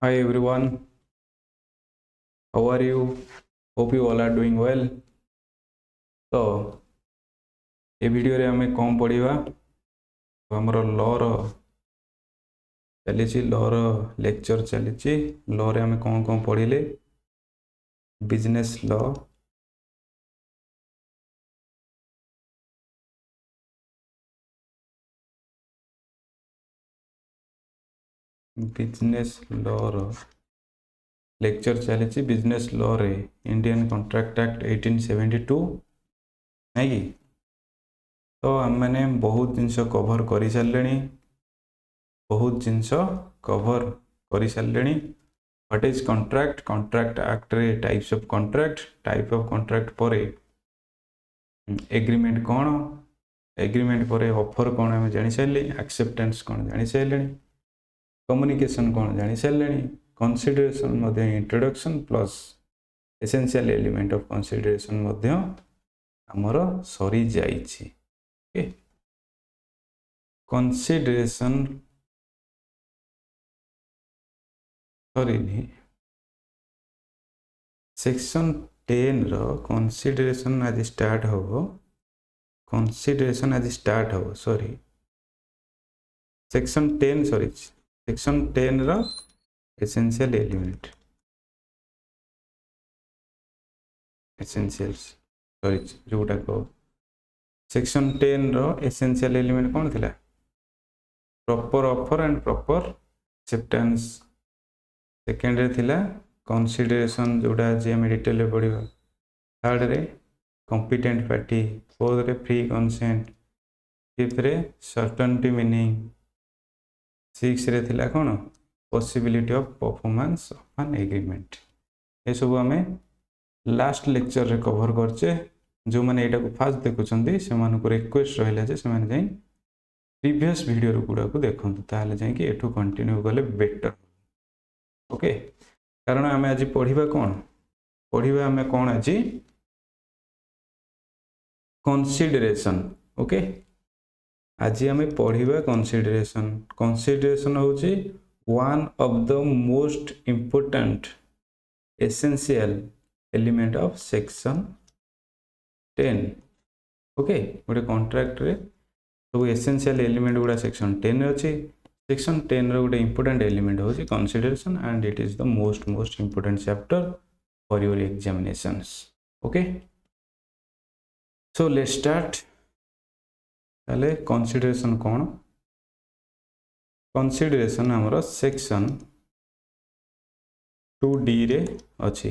Hi everyone, how are you? Hope you all are doing well. तो ये video रे हमें कौन पढ़िबा तो हमरो लॉ लेक्चर चली लॉ रे हमें कौन पढ़िले बिजनेस लॉ लेक्चर चली बिजनेस लॉ रे इंडियन कॉन्ट्रैक्ट एक्ट 1872 है कि तो हम मैंने बहुत जिनस कवर कर सारे बहुत जिनस कवर कर सारे what is contract contract act रे टाइप्स ऑफ कॉन्ट्रैक्ट पर एग्रीमेंट कौन एग्रीमेंट पर ऑफर कौन आम जानी सारे एक्सेप्टेंस कौन जानी सारे कम्युनिकेशन कौन जानी सारे consideration introduction plus essential element of consideration आमर सरी जाइछि कंसीडरेशन सरी सेक्शन 10 रो कंसीडरेशन आज स्टार्ट हो सॉरी सेक्शन 10 रो एसेंशियल एलिमेंट एसेंशियल्स सॉरी जोटा को सेक्शन 10 रो एसेंशियल एलिमेंट कौन थिला proper offer and proper acceptance second रे थिला कंसीडरेशन जोटा जे हम डिटेल रे पढ़िबा थर्ड रे कॉम्पिटेंट पार्टी फोर्थ रे फ्री कंसेंट फिफ्थ रे सर्टेनिटी मीनिंग सिक्स रे थिला कौन possibility of performance of an agreement ये सब हमें लास्ट लेक्चर रे कवर करचे जो मैंने एटा को फास्ट देखुछंदी से मानको रिक्वेस्ट रहला जे से माने जाई प्रीवियस वीडियो गुड़ा को देखंतु ताले जाई कि एठो कंटिन्यू गले बेटर ओके कारण आम आज पढ़ा कौन आम कौन आज कंसीडरेशन ओके आज आम पढ़ा कंसीडरेशन होची one of the most important essential element of section 10 okay गोटे कॉन्ट्रैक्ट रे सब एसेंशियल एलिमेंट गुड़ा सेक्शन 10 अच्छी सेक्शन 10 रो गोटे इंपोर्टेंट एलिमेंट होची consideration and it is the most important chapter for your examinations okay so let's start ताले consideration कौन consideration हमरो सेक्शन 2D रे अच्छी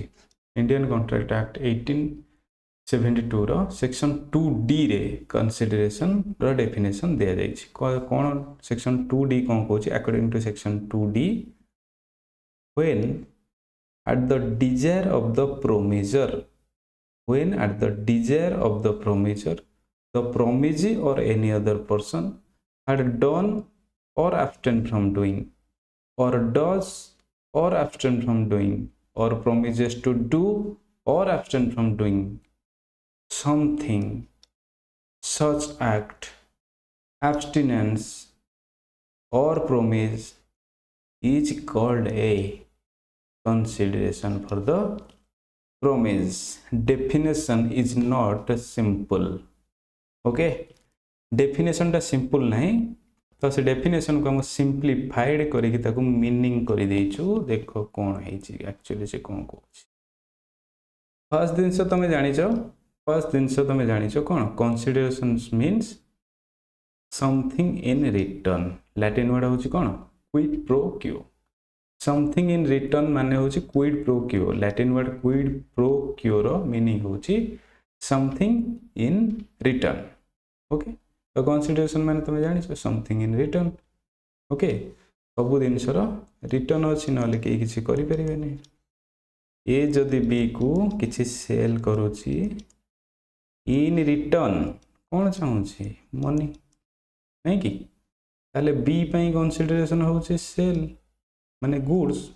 इंडियन कॉन्ट्रैक्ट एक्ट 1872 रो सेक्शन 2D रे कंसीडरेशन रो डेफिनेशन दिया जाइछि कौन सेक्शन 2D कौन कहछि according to section 2D when at the desire of the promisor the promisee or any other person had done or abstained from doing or does or abstain from doing or promises to do or abstain from doing something such act abstinence or promise is called a consideration for the promise definition is not simple okay definition टा simple नहीं तो से definition को हम simplified करके ताको meaning कर देइछु देखो कौन है एक्चुअली से कौन कहछि फर्स्ट दिन तुम जानिछ कौन consideration means something in return Latin word होछि कौन quid pro quo something in return माने होछि quid pro quo Latin word quid pro quo रो मीनिंग होछि समथिंग इन रिटर्न ओके तो कंसीडरेशन माने तुम जानिछ समथिंग इन रिटर्न ओके सब जिनसर रिटर्न अच्छी ना कहीं किसी करि परिबेनी ए जदि बी को किसी सेल करूची इन रिटर्न कौन चाहूँगी मनी नहीं कि ताले बी पाई कंसीडरेशन होची सेल माने गुड्स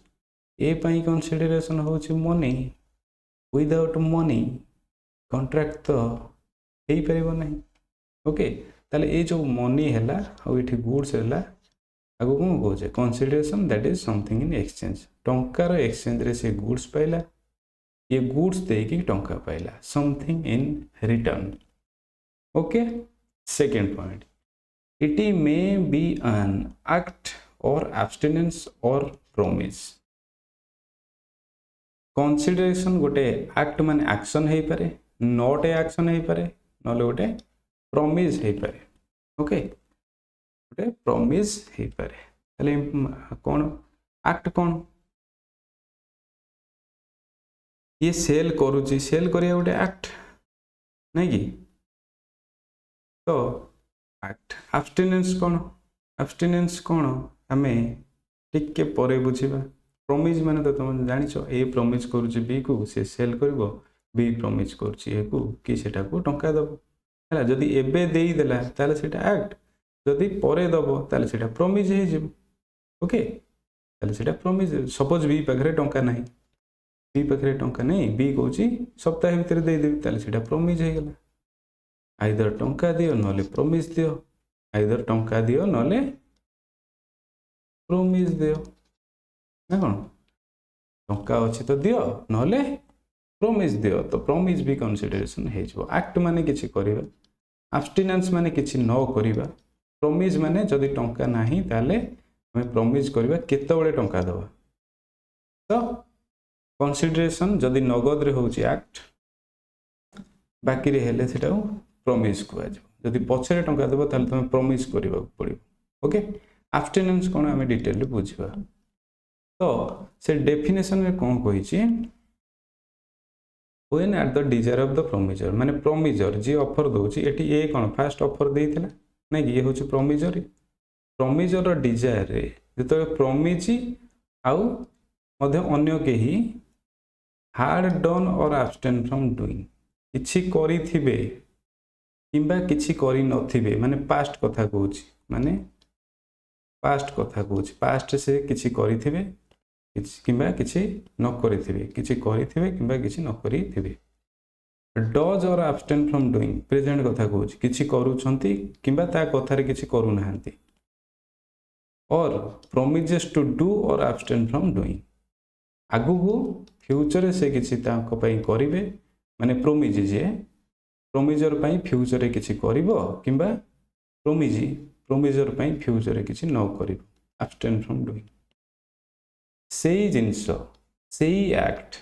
ए पाई कंसीडरेशन होची मनी विदाउट मनी कॉन्ट्रैक्ट तो हे परिबो नहीं ओके ताले ए जो मनी हैला और इठी गुड्स हैला आगु कौन कहे consideration that is something in exchange टंकार एक्सचेंज रे से गुड्स पाइला ये गुड्स देकी टंका पाइला something in return okay second point it may be an act or abstinence or promise consideration गोटे एक्ट माने एक्शन हे पारे नॉट ए एक्शन हे पारे नले गोटे प्रॉमिस हे पारे ओके गोटे प्रॉमिस हे पारे तले कौन एक्ट कौन ये सेल करूची सेल करिया गोटे एक्ट नहीं कि तो एक्ट एब्स्टिनेंस कौन आमे टिके परे बुझिबा प्रॉमिस माने तो तुम जानिछो ए प्रॉमिस करूची बी को से सेल करबो बी प्रॉमिस करूची ए को कि सेटा को टंका दबो हला जदी एबे देई देला ताले सेटा एक्ट जदी परे दबो ताले सेटा प्रॉमिस हे जिवो ओके ताले सेटा प्रॉमिस सपोज बी पाखरे टंका नाही बी पाखरे टंका नहीं बी कहूची सप्ताह भितर दे देबी ताले सेटा प्रॉमिस हे गेला आइदर टंका दियो नले प्रॉमिस दियो आइदर टंका दियो नले प्रॉमिस दियो ना कौन टंका अच्छी तो दियो नले प्रॉमिस दियो तो प्रॉमिस भी कंसीडरेशन हे जो एक्ट माने किछि करिबा एब्स्टिनेंस माने किछि न करिबा प्रॉमिस माने जदी टंका नाही ताले हमें प्रॉमिस करिबा केते बळे टंका दबा तो कंसीडरेशन जदी नगद रे होची एक्ट बाकी रे हेले सेटा प्रॉमिस को आज जदी पछरे टंका देबो ताले तुम प्रॉमिस करिबा पड़िबो ओके एब्स्टिनेंस कोन हमें डिटेल बुझिबा तो से डेफिनेशन में कौन कही when at the desire of the promisor माने प्रोमिजर जी ऑफर दोची एटी ए कोन फास्ट ऑफर देइथिला नै ये होची प्रोमिजर प्रोमिजर रो डिजायर रे जतो प्रोमिजी आउ मध्य अन्य केही हार्ड डन और एब्स्टेन फ्रॉम डूइंग किछि करिथिबे किंबा किछि करि नथिबे माने पास्ट कथा कहूची माने पास्ट कथा कहूची पास्ट से किछि करिथिबे किंबा किछि न करिथिबे किछि करिथिबे किंबा किछि न करिथिबे डज और एब्स्टेन फ्रॉम डूइंग प्रेजेंट कथा कहूची किछि करूछंती किंबा ता कथा रे किछि करू नाहंती और प्रोमिजेस टू डू और एब्स्टेन फ्रॉम डूइंग आगु को फ्यूचर से किछि ताको पई करिवे माने प्रोमिज जे प्रोमिजर पई फ्यूचर रे किछि करिवो किंबा प्रोमिजर पई फ्यूचर रे किछि न करिवो एब्स्टेन फ्रॉम डूइंग सेई जिंस सेई एक्ट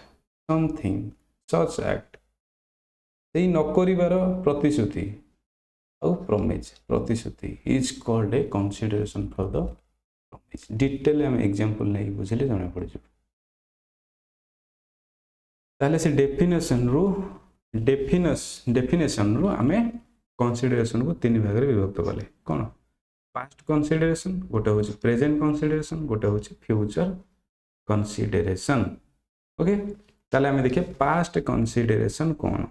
समथिंग सच एक्ट सेई न करिवार प्रतिश्रुति और प्रोमिज प्रतिश्रुति is called a consideration for the promise detail हम एग्जांपल नै बुझले जणा पड़ जे ताले से डेफिनेशन रो आमे कंसीडरेशन को तीन भाग रे विभक्त कले कोन पास्ट कंसीडरेशन गोटे होची प्रेजेंट कंसीडरेशन गोटे होची फ्यूचर कंसीडरेशन ओके ताले हमें देखिए पास्ट कंसीडरेशन कौन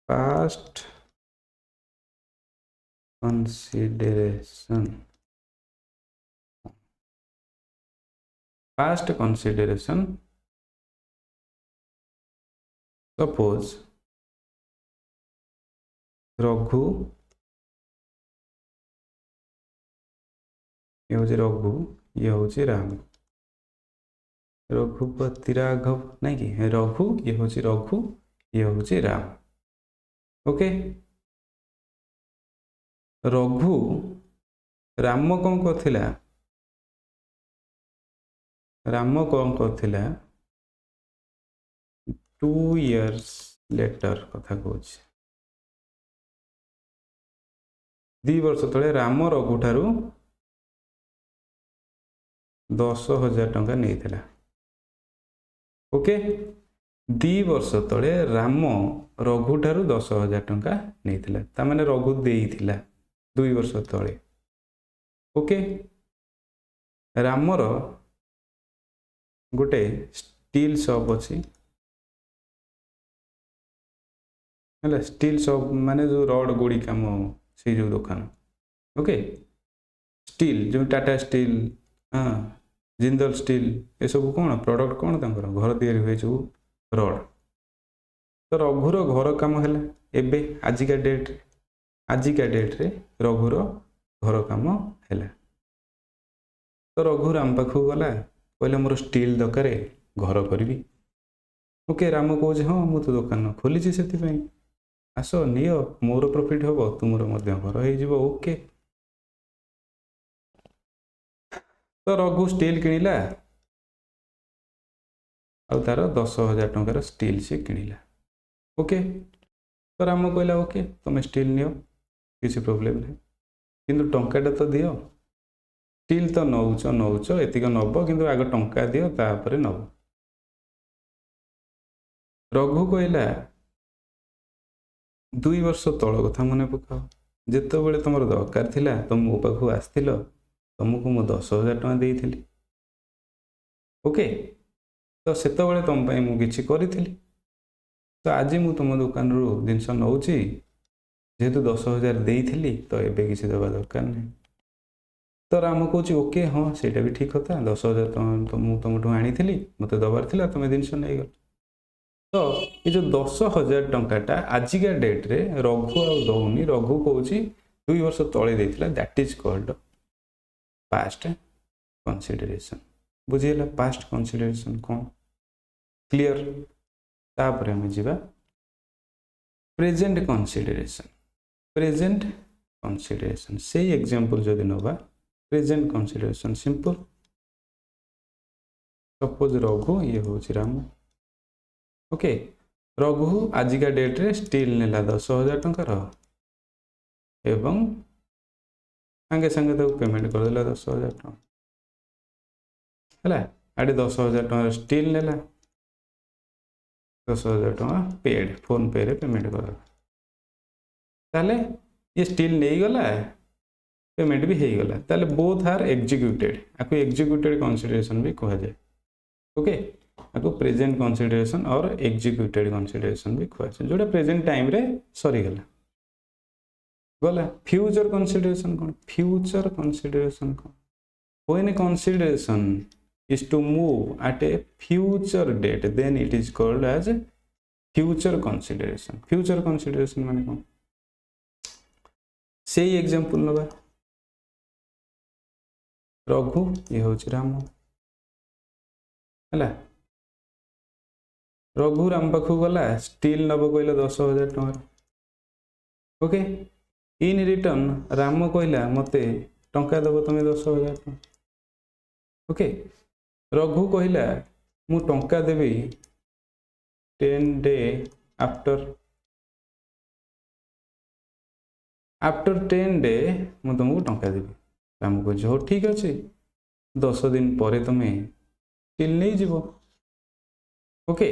पास्ट कंसीडरेशन सपोज रघु ये होची रघु ये होची राम रघुपति राघव नहीं कि रघु ये होची रघु ये होची राम ओके रघु राम कौन करथिला राम कौन करथिला 2 years लेटर कथा कहूची 2 वर्ष तले राम रघु ठारू 10,000 टंका नहीं थिला ओके 2 वर्ष तले राम रघु ठारू 10,000 टंका नहीं थिला ता माने रघु देई थिला 2 वर्ष तले ओके रामर गोटे स्टील शॉप अछि हला स्टील शॉप माने जो रड गोड़ी काम से जो दुकान ओके स्टील जो टाटा स्टील हाँ जिंदल स्टील ये सब कौन प्रोडक्ट कौन तांकर घर तैयारी हुए जो रड तो रघुर घर काम है एबे आजिका डेट रे रघुर घर काम है। तो रघु राम पाखक गला कहला मोर स्टील दरकार घर करी। ओके राम कौच हाँ मु तो दुकान खोली से आस नियो मोर प्रॉफिट हम तुमर घर हो। ओके तो रघु स्टील किणिला आ तार 10,000 टंकार स्टील से किणिला। ओके तो राम कहला ओके तुम स्टील नियो किसी प्रोब्लेम नहीं किंतु टंकाटा तो दियो स्टील तो नौच एतिक नब कि आग टंका दियो तापर नब। रघु कहला 2 वर्ष तल कथा मन पकाओ जिते बड़े तुम दरकार थिला तुम मो पाखु आसथिल तुमको मु 10,000 टका देइथिली। ओके तो सेते बड़े तुम पई मु किछि करिथिली तो आज मु तुम दुकान रु जिनस नौची जेहेतु 10,000 देइथिली तो एबे किछि देबा दरकार नहीं। तो राम कहूँ ओके हाँ सेटा भी ठीक कथा 10,000 तो मु तुमठू आनी मत दबार थिला तुम जिनस नहीं गल। तो ये जो 10,000 टंकाटा आजिका डेट रे रघु आ दौनी रघु कहूँ 2 वर्ष तले देथिला that is called past consideration. बुझीला पास्ट कंसीडरेशन कौन क्लियर। तापर हम जीवा प्रेजेंट कंसीडरेशन। प्रेजेंट कंसीडरेशन से एग्जांपल जदि नबा present consideration simple suppose Raghu ये हूँ राम। ओके रघु आजिका डेट रे स्टील नेला 10,000 टंकार एवं सांगे सांगे तो पेमेंट करदेला 10,000 टका है। आड़े 10,000 टका स्टील नेला 10,000 टका पेड फोन पे रे पेमेंट कर ताले ये स्टील नहीं गला पेमेंट भी हो गला ताले बोथ आर एग्जीक्यूटेड आपको एग्जीक्यूटेड कंसीडरेशन भी कहा जाए। ओके आपको प्रेजेंट कंसीडरेशन और एग्जीक्यूटेड कंसीडरेशन भी कहा जाए जोटा प्रेजेंट टाइम रे सरी गला गला। फ्यूचर कंसीडरेशन कौन फ्यूचर कंसीडरेशन कौन when consideration is to move at a future date then it is called as future consideration। future consideration माने कौन से एग्जांपल नबा रघु ये हूँ राम है। रघु राम पाखु गला स्टील नब कहला 10,000 टका। ओके इन रिटर्न राम कहला मते टंका दब तुम 10,000 टका। ओके रघु कहला मु टंका देवी 10 डे आफ्टर 10 डे मु तुमको टंका देवी। राम कह हो ठीक अच्छे 10 दिन पर तुम्हें स्टील नहीं जीव। ओके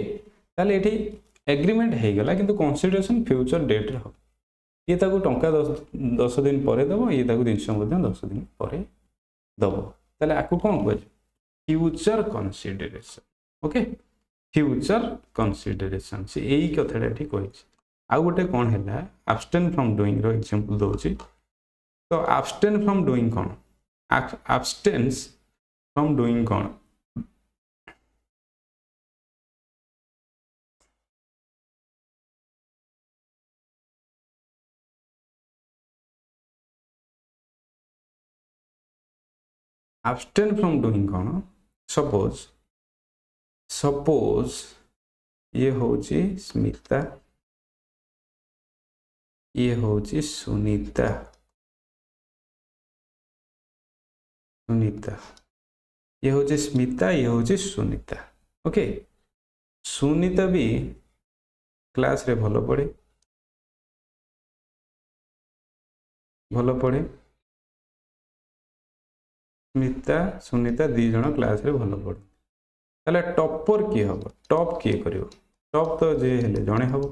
ताले एठी एग्रीमेंट हो गला किंतु कंसीडरेशन फ्यूचर डेट रे हो ये ताको टंका 10 दिन पर दब ये ताको जिनस 10 दिन पर दब ताले आकु कौन कह future consideration. Okay future consideration से यही कथाटा ये कही। आउ गोटे कौन है एब्सटेन फ्रॉम डूइंग रो एग्जांपल दोची। तो एब्सटेन फ्रॉम डूइंग कौन एब्सटेंस फ्रॉम डूइंग कौन एब्सटेन फ्रॉम डूइंग कौन सपोज ये होची स्मिता ये होची सुनीता ये होची स्मिता ये होची सुनीता। ओके सुनीता भी क्लास रे भलो पढ़े स्मिता सुनीता 2 जन क्लास रे भलो पढ़े ताले टॉपर किए हम टॉप किए करियो टॉप तो जे हेले जणे हम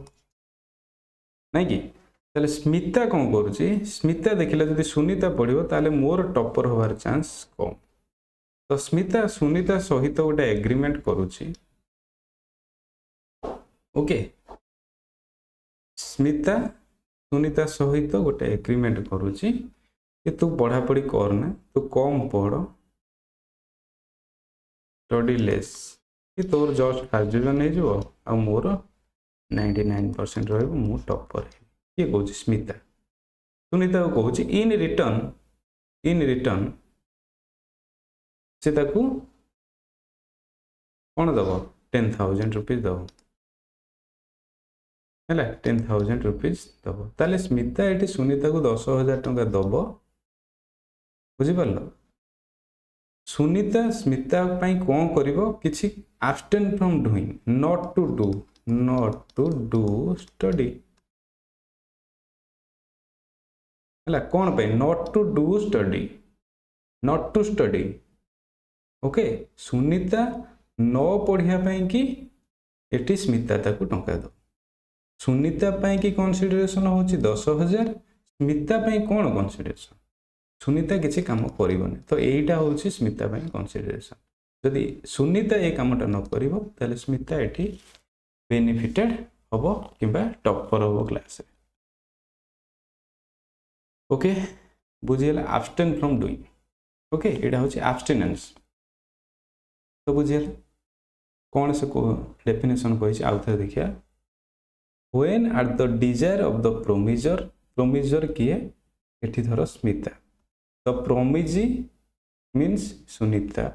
नहीं कि ताले स्मिता कौन करुची स्मिता देखिला जदि सुनीता पढ़िबो ताले मोर टॉपर होवार चांस कम। तो स्मिता सुनीता सहित गोटे एग्रीमेंट करुची। ओके स्मिता सुनीता सहित गोटे एग्रीमेंट करुची कि तू पढ़ा पढ़ी करना तू कम पढ़ स्टडी लेस कि तोर जस्ट ग्रेजुएशन हो आ मोर 99% रही मु टॉपर ये कहूँ स्मिता सुनीता को कहूँ इन रिटर्न इन रिटर्न से ताकू कौन दब 10,000 रुपीज दब है 10,000 रुपीज दब ताले स्मिता ये सुनीता को 10,000 टंका दब बुझिपार सुनीता स्मिता कौन कर कि abstain from doing not to do study है कौन पे not to do study okay Sunita न पढ़िया कि एटी स्मिता ताकू टंका दो सुनीता कि कंसीडरेशन हूँ 10,000 स्मिता कौन कंसीडरेशन सुनीता किसी काम करनी तो यहीटा हूँ स्मिता कंसीडरेशन जदि सुनीता ये कामटा न कर स्मिता ये बेनिफिटेड हम कि टॉपर हम क्लास ओके बुझीगला abstain फ्रॉम डूइंग ओके यहाँ हूँ abstinence तो बुझीगला कौन से डेफिनेशन कही आउ थे देखिए when at the desire of the promisor किए एठी धर Smita the promisee means Sunita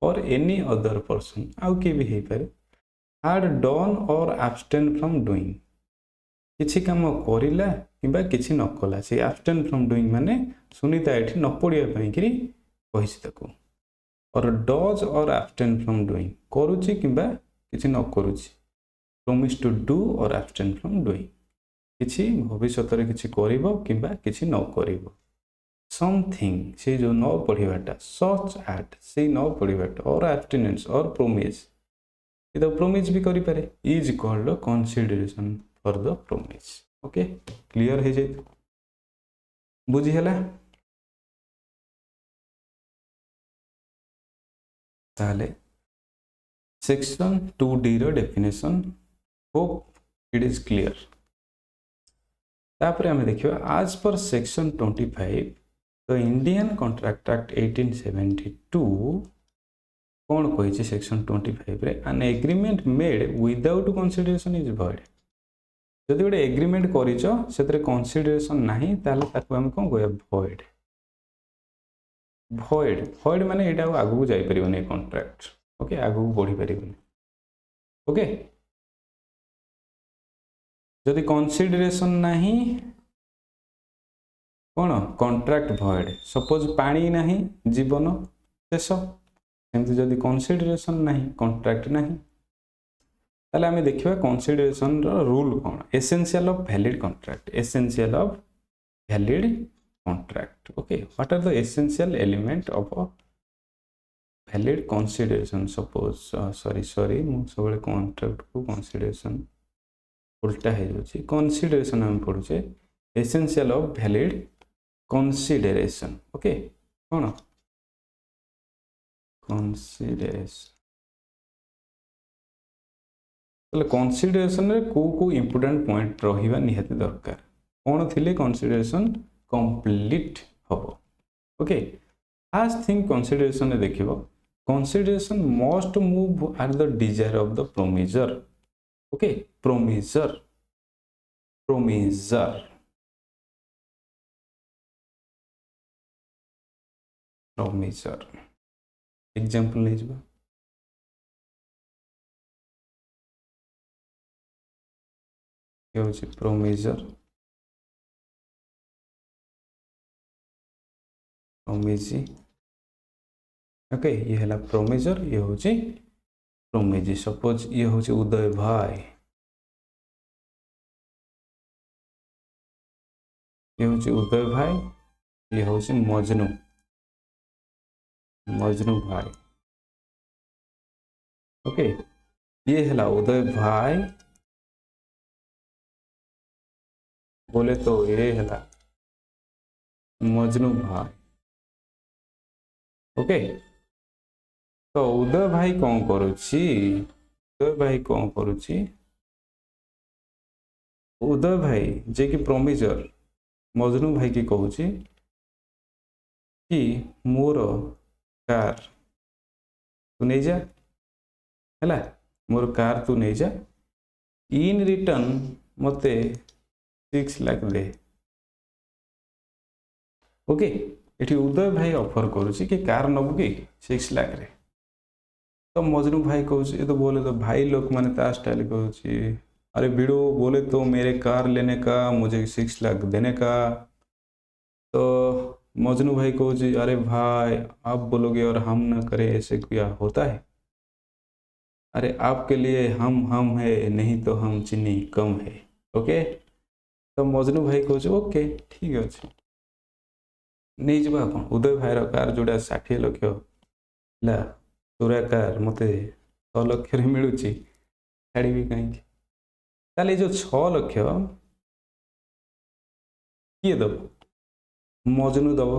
or any other person आउ किए भी हो पारे हार्ड done or abstain from doing किछि काम करिला किबा किछि न कला से abstain फ्रॉम डूइंग माने सुनीता एठी न पड़िया पई करी कहिछि ताको और डज और abstain फ्रॉम डूइंग करूछि किबा किछि न करूछि promise to do or abstain from doing किछि भविष्यत रे किछि करिवो किबा किछि न करिवो something से जो न पढ़िबाटा such at से न पढ़िबाटा और abstinence और promise इतो promise भी करि पारे is called consideration for the promise okay clear हे जे बुझी हला ताले सेक्शन 2D रो definition hope it is clear तापर हमें देखिए आज पर section 25 the Indian contract act 1872 कौन कही सेक्शन 25 रे an agreement made without consideration is void जदि गोटे एग्रीमेंट कर कंसीडरेशन नहीं ताले ताको हम कौन कह भॉइड भॉइड भॉइड माने एटा आगु जाई परिबने कॉन्ट्रैक्ट ओके आगु बढ़ी परिबने ओके जदि कंसीडरेशन नहीं कौन कॉन्ट्रैक्ट भॉइड सपोज पानी नहीं जीवन शेष सेमती जदि कंसीडरेशन नहीं कॉन्ट्रैक्ट नहीं ताले आमे देखिबा कंसीडरेशन रो रूल कौन essential of valid contract essential of valid contract okay what are the essential element of a valid consideration suppose sorry मु सबले कॉन्ट्रैक्ट को कंसीडरेशन उल्टा है जो कंसीडरेशन हम पढ़ुचे essential of valid consideration okay कौन कंसीडरेशन तो कंसीडरेशन रे को इंपोर्टेंट पॉइंट रहिबा निहाती दरकार कौन थिले कंसीडरेशन कंप्लीट हबो ओके फर्स्ट थिंग कंसीडरेशन रे देखिबो consideration must move at the desire of the promisor okay promisor example ले जबा ये होची प्रोमिजर प्रोमिजी ओके ये हला प्रोमिजर ये होची प्रोमिजी सपोज ये होची उदय भाई ये होची उदय भाई ये होची मजनू भाई ओके ये हला उदय भाई बोले तो ये हला मजनू भाई ओके तो उदय भाई कौन करुछि उदय भाई जे कि प्रोमिजर मजनू भाई की कहूछि कि मोर कार तू नहीं जा है मोर कार तू नहीं जा इन रिटर्न मते 6 लाख दे ओके ये उदय भाई ऑफर करुच्ची कि कार नबू कि 6 लाख रे तो मजनू भाई कहूँ ये तो बोले तो भाई लोग मैंने ता स्टाइल कहूँ अरे भिड़ो बोले तो मेरे कार लेने का मुझे 6 लाख देने का तो मजनू भाई कहूँ अरे भाई आप बोलोगे और हम ना करें ऐसे क्या होता है अरे आपके लिए हम है नहीं तो हम चीनी कम है ओके तो मजनू भाई कहूँ ओके ठीक अच्छे नहीं जावा आप उदय भाईर कार जोड़ा 60 लाख है पूरा कार मत 6 लाख मिलूँ छाड़ी कहीं ताले जो 6 लाख किए दब मजनू दब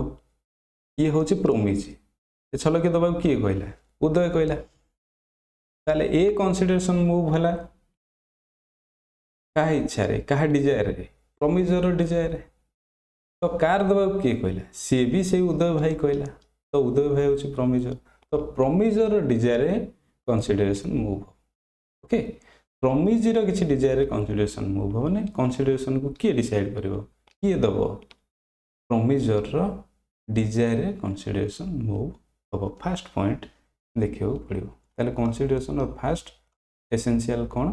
ये हूँ प्रोमिज 6 लाख दबा किए कहला उदय कहला ताले ए कंसीडरेशन मूव है क्या इच्छा रे क्या डिजायर रे प्रोमिजर डिजायर तो कार दबा किए कहला सी भी से उदय भाई कहला तो उदय भाई हूँ प्रोमिजर तो प्रोमिजर डिजायर कंसीडरेशन मूव ओके प्रोमिजर किसी डिजायर कंसीडरेशन मूव हम ना कंसीडरेशन को किए डिसाइड कर किए दब प्रोमिजर डिजायर कंसीडरेशन मूव हम फास्ट पॉइंट देखा पड़ो ताले कंसीडरेशन ऑफ फास्ट एसेंशियल कौन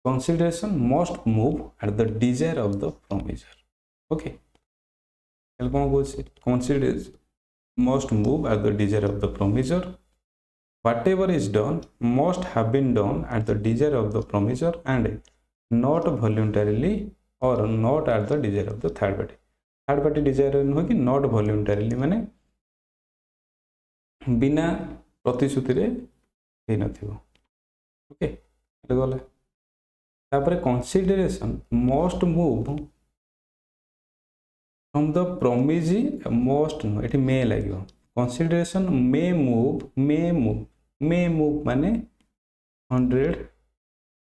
consideration must move at the desire of the promisor okay कौन कौन consideration must move at the desire of the promisor. Whatever is done must have been done at the desire of the promisor and not voluntarily or not at the desire of the third party. Third party desire नुह कि not voluntarily माने बिना प्रतिश्रुति रे हे नथिबो okay गला तापर consideration must move from the promise most no it may लगे consideration may move माने 100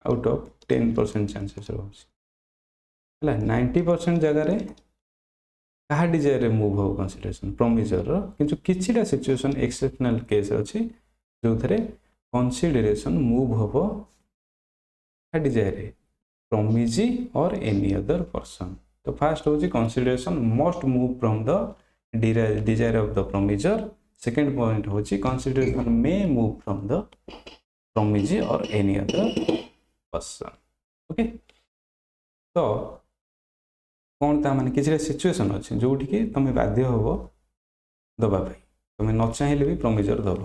out of 10% chances रोला 90% जगह रे कहा डिजायर रे मूव हो कंसीडरेशन प्रोमिजर रो किंतु किछिटा सिचुएशन एक्सेप्शनल केस अछि जो थरे कंसीडरेशन मूव हो डिजायर रे promisee or any other person तो फास्ट होची consideration must move from the desire of the promisor second point होची consideration may move from the promisee or any other person okay तो कौन ता माने किसी सिचुएशन अच्छे जोठी कि तुम बाध्य हो दबा तुम न चाहिए भी प्रोमिजर दब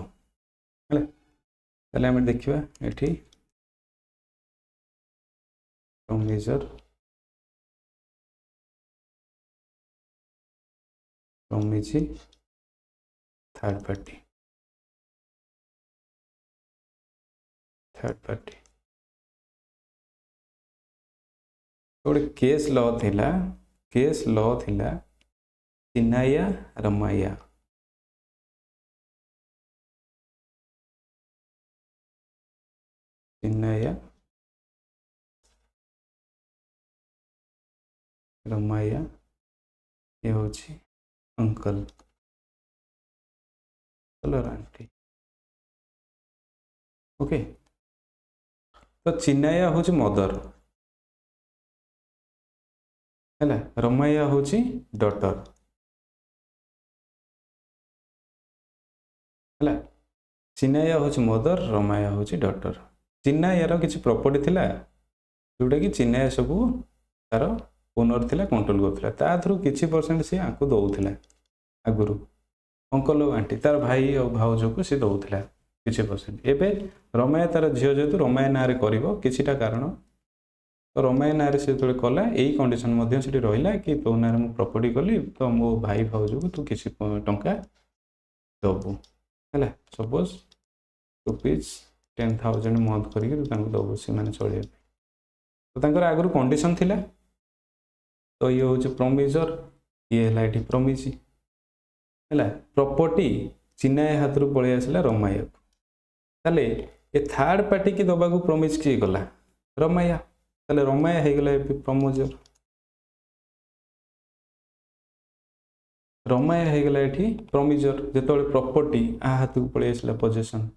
है देखा ये प्रोमिजर प्रोमिजी थर्ड पार्टी गोटे केस लॉ थिला चिन्नाया रमाया चिन्नाया रमाया ये हूँ अंकल कलर आंटी ओके तो चिन्नाया हूँ मदर है रमाया हूँ डॉटर है चिन्नाया हूँ मदर रमाया हूँ डॉटर चिन्नायार किसी प्रॉपर्टी थिला जोटा कि चिन्नाया सब तार ओनर थिला कंट्रोल करता थ्रू किसी परसेंट सी आपको दौला आगुरी अंकल आंटी तार भाई और भाउज को सी दौला किसी परसेंट एवं रमाया तार झील जेहतु रमाया ना किसीटा कारण तो रमाया ना से जो कला यही कंडीशन रहा कि तो ना मुझे प्रॉपर्टी कली तो मो भाई भाउज को तू किसी टंका दबू है सपोज ₹10,000 मंथ करके दबू से मैंने चलिए तो आगुरी कंडीशन थिला तो ये हूँ प्रोमिजर ये है प्रोमिज है प्रॉपर्टी चिन्नाया हाथ रू पलि आसला रमाया को ताले ये थर्ड पार्टी की दबा को प्रोमिज किए गला रमाया ताले रमाया हो गला प्रोमिजर रमाया हो गला ये प्रोमिजर जो प्रॉपर्टी आ हाथ को पलि आसला पोजेसन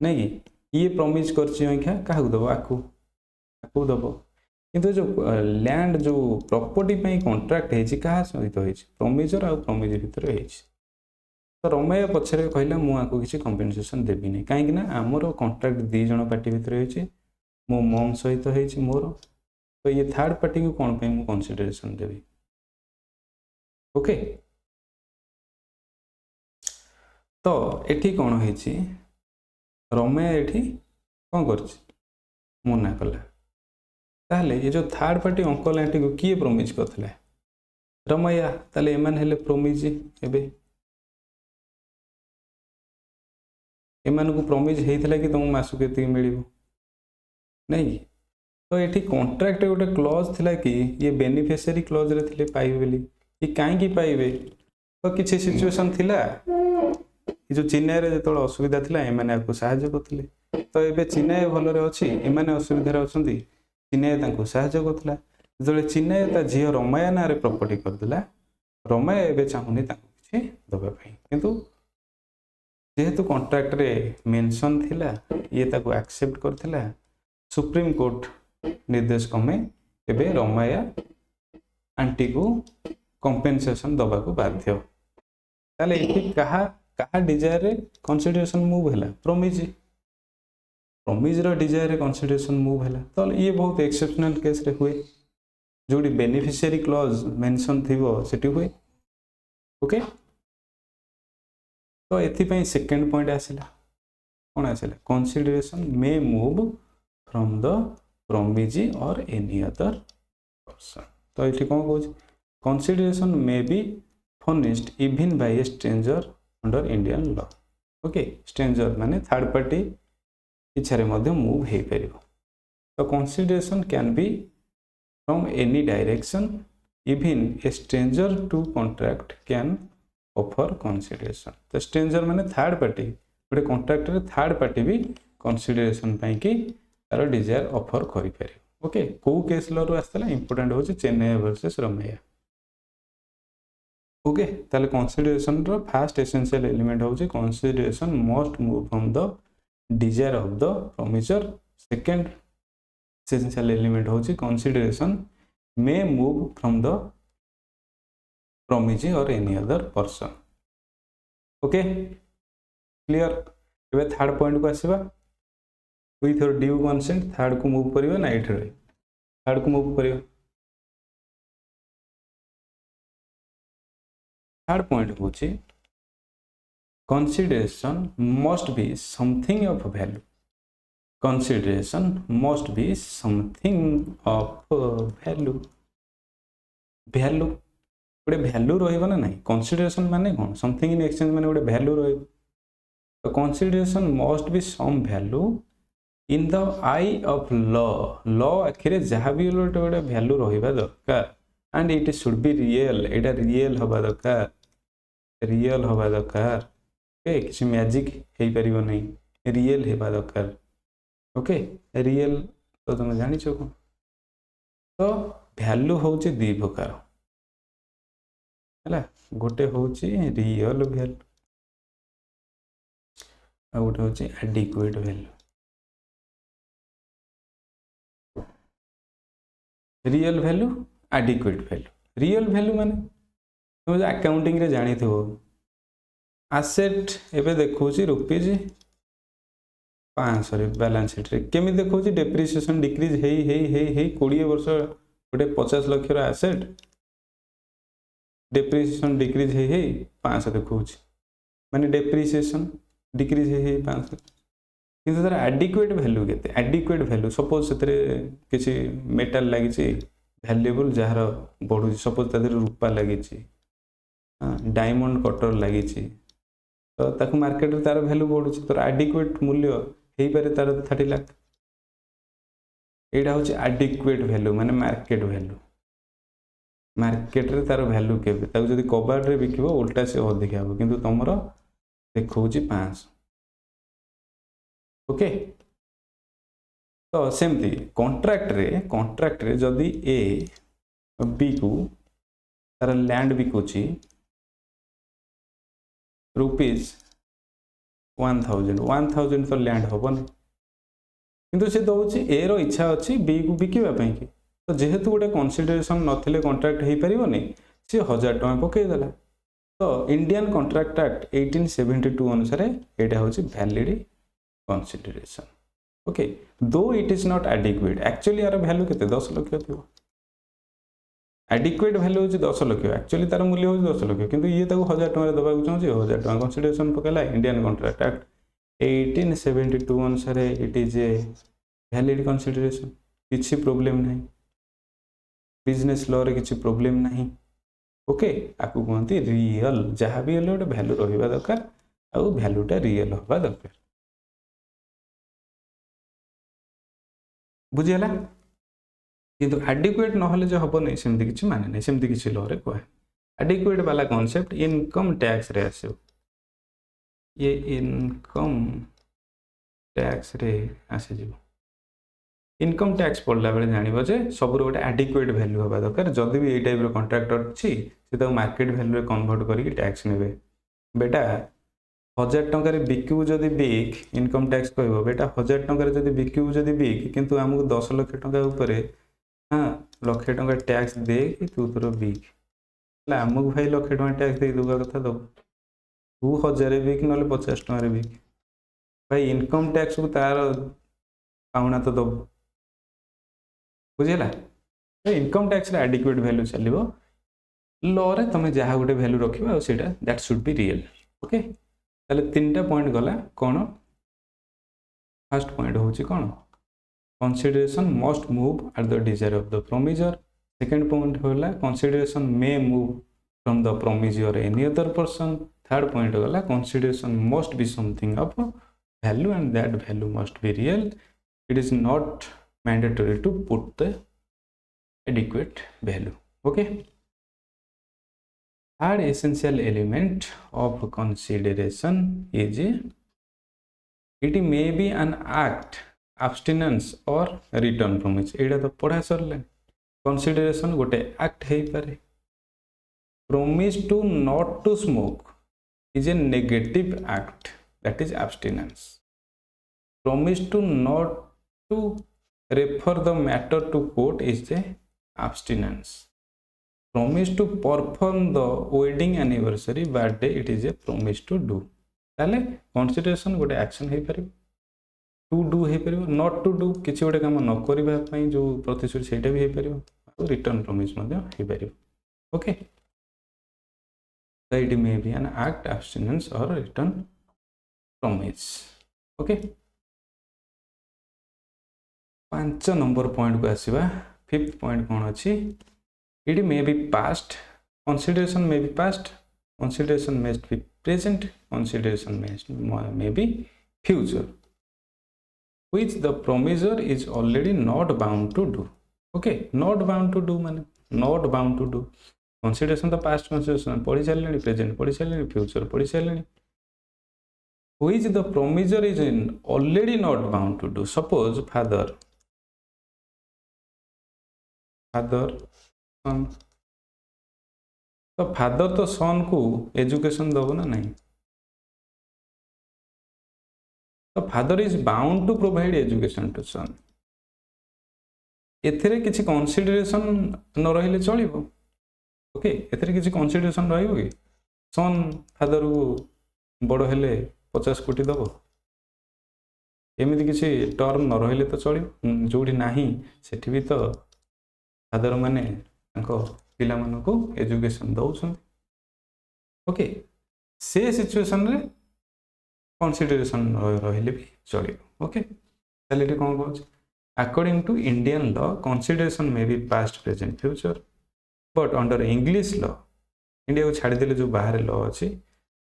नहीं कि ये प्रोमिज कर क्या दब आपको दब किंतु जो लैंड जो प्रॉपर्टी पे कॉन्ट्रैक्ट है क्या सहित हो प्रोमिजर आ प्रोमिज भितर है तो रमैया पछरे कहला मुझे किसी कंपेनसेशन देवी नहीं कहीं आमर कॉन्ट्रैक्ट दी जन पार्टी भितर होती मो मम सहित होती मोर तो ये थर्ड पार्टी को कौन पे मु कंसीडरेशन देवी ओके तो एठी कौन है रमैया एठी कौन कर मना कला ताहले ये जो थर्ड पार्टी अंकल आंटी को किए प्रोमिज करथिला रमैया ताले एमान हेले प्रोमिज एबे एमान को प्रोमिज हेइथिला कि तुम मासु केति मिलिबो नहीं तो ये कॉन्ट्रैक्ट गोटे क्लॉज थिला कि ये बेनिफिशियरी क्लॉज रे थिले पाइबे बोली ये काहे की पाइबे तो किछि सिचुएशन थिला ये जो चेन्नई रे जतोळ असुविधा थिला एमाने आपको सहायता करथिले तो एबे चेन्नई भल रे अछि एमाने असुविधा रे अछंती चेन्नई तांको सहायता करथिला जतोळे चेन्नई ता झियो रमैया ना रे प्रॉपर्टी करदिला रमैया एबे चाहुनी तांको किछि दबा पई किंतु जेहेतु कॉन्ट्रैक्ट रे मेंशन थिला ये ताको एक्सेप्ट करथिला सुप्रीम कोर्ट निर्देश क्रमे एबे रमैया आंटी को कंपेनसेशन दबा को बाध्य ताले एठी कहा डिजायर रे कंसीडरेशन मूव हैला प्रोमिज रो डिजायर रे कंसीडरेशन मूव हैला तो ये बहुत एक्सेप्शनल केस रे हुए जोडी बेनिफिशियरी क्लॉज मेंशन थिबो सेठी हुए ओके तो एथि पई सेकंड पॉइंट आसिला कोन आसिला consideration may move from the promise or any other person तो ये कौन कह consideration may be furnished even by a stranger under Indian law okay stranger माने थर्ड पार्टी इच्छा मूव हो पार तो consideration can be from any direction even a stranger to contract can offer consideration तो स्ट्रेंजर माने third party गोटे contract रे third party भी कंसीडरेशन पाई कि तार डिजायर ऑफर करि पारे ओके को केस लॉ रो आस्तला इंपोर्टेंट हो चेन्नई वर्सेस रमैया ओके ताले कंसीडरेशन रो फर्स्ट एसेंशियल एलिमेंट हो consideration must move from the desire of the promisor second essential element हो consideration may move from the promise or any other person okay clear एबे third point को आसीबा with your due consent third को move करियो ना एठरे third को move करियो थर्ड पॉइंट होची consideration must be something of value consideration must be something of value value गोटे वैल्यू रहिबो ना नहीं कंसीडरेशन माने कोन समथिंग इन एक्सचेंज माने गोटे वैल्यू रहिबो तो consideration must be some value in the eye of law law आखिरे जहाँ भी गोटे वैल्यू रहिबा दरकार and it should be real एटा रियल हबा दरकार ओके किसी मैजिक हो पार नहीं रियल हेबा दरकार ओके रियल तो तुम जानी कौन तो वैल्यू हूँ दी प्रकार है गोटे हूँ रियल वैल्यू आ गोटे हूँ adequate value real value adequate value real value माने तुम अकाउंटिंग रे जानी थो आसेट एवं देखा रुपीज 500 बैलेंस शीट रे केमी देखा डेप्रिसिएशन डिक्रीज हे 20 वर्ष गोटे 50 लाख आसेट डेप्रिसिएशन डिक्रीज हे 500 देखा माने डेप्रिसिएशन डिक्रीज हे 500 किंतु तार एडिक्वेट वैल्यू केते एडिक्वेट वैल्यू सपोज से किसी मेटाल लगी वैल्यूएबल जार बढ़ू सपोज तादर रूपा लगी डायमंड कटर लगी तो ताकू मार्केट तार वैल्यू बढ़ू तो एडिक्वेट मूल्य हो पारे तार 30 लाख यहाँ हूँ एडिक्वेट वैल्यू माने मार्केट वैल्यू मार्केट रे तार वैल्यू केबे ताकू जदी कबाड़ रे बिकिबो उल्टा से अधिक हम किंतु तुमरो देखौची 500 ओके तो सेमती कॉन्ट्रैक्ट रे जदी ए बी को तार लैंड बिकुची रुपीज 1000 तो लैंड हेनी किंतु से दौर ए रो इच्छा अच्छी बी को बिकवा कि तो जेहेतु गोटे कन्सिडरेशन नथिले कॉन्ट्रैक्ट हो पारिबनी सी 1000 टका पकईदेला तो इंडियन कॉन्ट्रैक्ट एक्ट 1872 अनुसार यहाँ हूँ वैलिड कन्सिडरेशन ओके दो it is not adequate actually यार वैल्यू केते 10 लाख थी एडिक्वेट वैल्यू हूँ 10 लाख एक्चुअली तार मूल्य हूँ 10 लाख किंतु ये 1000 टका दबा चाहिए 1000 टका कन्सिडरेशन पकेला इंडियन कॉन्ट्रैक्ट एक्ट 1872 अनुसार it is a valid consideration किसी प्रोब्लेम नहीं बिजनेस लॉ रे किसी प्रोब्लेम नहीं ओके आपको कहते रियल जहाँ भी गोटे भैल्यू रहा दरकार आउ भैल्यूटा रियल हवा दरकार बुझीगला किंतु एडिक्वेट नहले जो हम नहीं सेमती किसी माने नहीं सेमती किसी लॉ रे कहे एडिक्वेट वाला कॉन्सेप्ट इनकम टैक्स रे आसो ये इनकम टैक्स रे आसी इनकम टैक्स पढ़ला बेले जानव जे सब गोटे एडिक्वेट वैल्यू हवा दरकार जदि भी ये टाइप कॉन्ट्रैक्टर अच्छी से मार्केट वैल्यू रे कन्वर्ट करके टैक्स ने बेटा 1000 टकर बिकू जदि बिक इनकम टैक्स कह बेटा 1000 टकर जदि बिकू जदि बिक किंतु आमको 10 लाख टका ऊपर हाँ लक्ष टका टैक्स दे कि तू तोर बिक आमको भाई लक्ष टका टैक्स दे दबा कथा दब तू 1000 बिक ना 50 टकर बिक भाई इनकम टैक्स को तार पाउना तो दब बुझेगा इनकम टैक्स एडिक्वेट वैल्यू चलो लॉ रे तुम जहाँ गोटे वैल्यू रखा सेटा that should be real okay ताले 3टा पॉइंट गला कौन फर्स्ट पॉइंट हूँ कौन consideration must move at the desire of the promisor second point होला consideration may move from the promisor any other person third point गला consideration must be something of value and that value must be real it is not mandatory to put the adequate value okay third essential element of consideration is it may be an act abstinence or return from it एटा तो पढ़ा सरले consideration गोटे act है पारे promise to not to smoke is a negative act that is abstinence promise to not to refer the matter to court is the abstinence promise to perform the wedding anniversary birthday it is a promise to do ताले consideration गोटे action है पारे to do है पारे not to do किसी गोटे काम न करिबा पई जो प्रतिश्रुति सेटा भी है पारे और रिटर्न प्रॉमिस मध्ये है पारे okay so it may be an act abstinence or return promise okay 5 number point को आसीबा फिफ्थ पॉइंट कौन अच्छी it may be past consideration may be past consideration must be present consideration may be future which the promisor is already not bound to do okay not bound to do माने not bound to do consideration तो past consideration पढ़ी चलले present पढ़ी चलले future पढ़ी चलले which the promisor is already not bound to do suppose father सन तो father तो सन को एजुकेशन दब ना नहीं तो father is bound to provide education to son एथिरे किसी कंसिडरेशन न रहिले चलिबो ओके एथिरे किसी कंसिडरेशन रहइबो कि सन फादर को बड़ हेले 50 कोटी दब एमिति किसी टर्म न रहिले तो चलिबो जोडी नाही सेठी भी तो फादर माने पिला को एजुकेशन दौरान ओके से सिचुएशन रे कंसिडरेशन रहिले भी चलिबो ओके ताले रे कोन कहछ according to Indian law consideration may be past present future but under English law India को छाड़ी देले जो बाहर लॉ अछि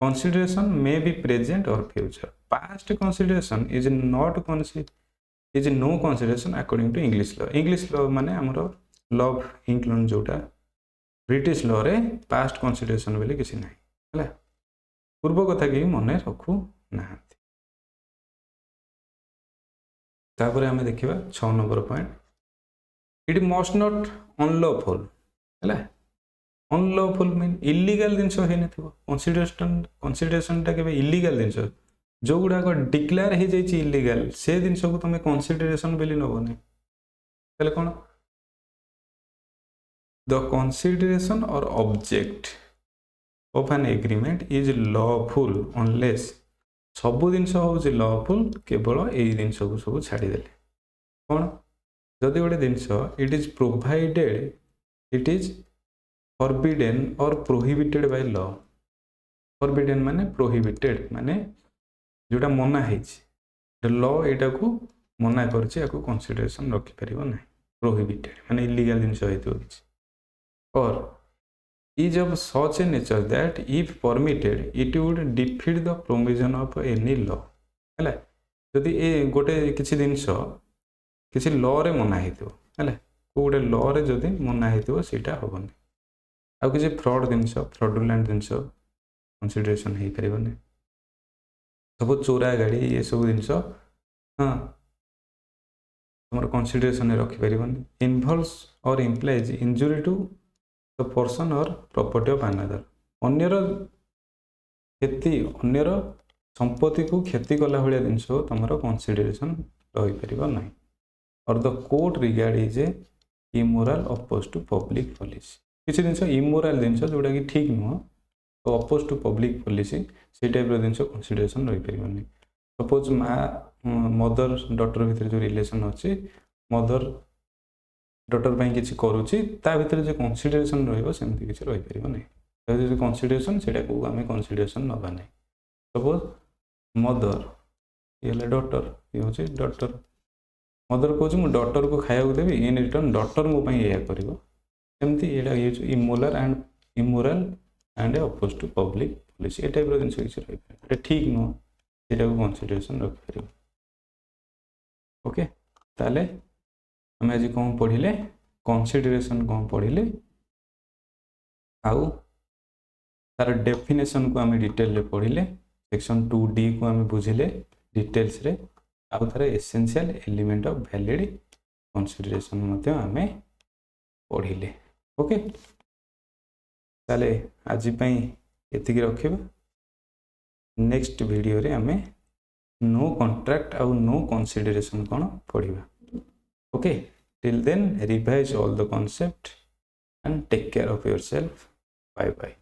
consideration may be present or future past consideration is not is no consideration according to English law माने हमरो law of England जोटा British law रे पास्ट कंसिडरेशन बोली किसी ना है पूर्व कथा कि मन रखु ना तापर आम देखा 6 number point it must not unlawful है अनलॉफुल मीन इलीगल जिनस कंसिडरेशन के इलीगल जिनस जो गुड़ाक डिक्लेयर हो जाए इलीगल से जिनस को तुम कंसिडरेशन बोली नब नहीं कौन द कंसीडरेशन और object of an agreement is lawful unless सबु जिनस हूँ लॉफुल केवल यही जिनस को सब छाड़देले कौन जदि गोटे जिनस it is provided it is forbidden or prohibited by law forbidden माने प्रोहिबिटेड माने जोटा मना है लॉ यहाँ को मना कर कंसीडरेशन रखिपर ना प्रोहिबिटेड माने इलीगल जिनस हो और is of such a nature that if permitted it would defeat the provision of any law है जदि ए गोटे किसी जिनस किसी लॉ रे मना है गोटे लॉ रे जदि मना है सीटा हेनी आ किसी फ्रॉड जिनस फ्रॉडुलेंट जिनस कंसीडरेशन हो पारे सब चोरा गाड़ी ये सब जिनस हाँ तुम कंसीडरेशन रखिपर involves or implies injury to the person or property of another अन्यर क्षति अन्यर संपत्ति को क्षति कला भाया जिनस तुम कंसीडरेशन रही पार ना or the court regard is a immoral oppose to public policy किसी जिनस इमोराल जिनस जोटा कि ठीक नुह तो अपोज टू पब्लिक पॉलिसी से टाइप जिनस कंसीडरेशन रही पार सपोज माँ मदर डॉटर भितर जो रिलेशन अच्छी मदर डॉटर पर किसी करुच्ची ता भीतर जो कंसीडरेशन रमती किसी रही पार ना जो कंसीडरेशन से आम कंसीडरेशन नवा नहीं सपोज मदर ये डॉटर ये हूँ डॉटर मदर कह डॉटर को खाया देवी इन रिटर्न डॉटर मो या करमती ये immoral and oppose to public policy ये टाइप जिन किसी रही पारे ठीक नुह से कंसीडरेशन रखिपर ओके ताले आम आज कौन पढ़ले कंसीडरेशन कौन पढ़ले आउ तार डेफिनेशन को आम डिटेल पढ़ले सेक्शन 2D को आम बुझिले डिटेल्स रे आउ तार essential element of valid consideration आम पढ़ले ओके ताले आज एतिक रखिबा नेक्स्ट वीडियो रे आम नो कॉन्ट्रैक्ट आउ नो कंसीडरेशन कौन पढ़िबा okay till then revise all the concept and take care of yourself bye bye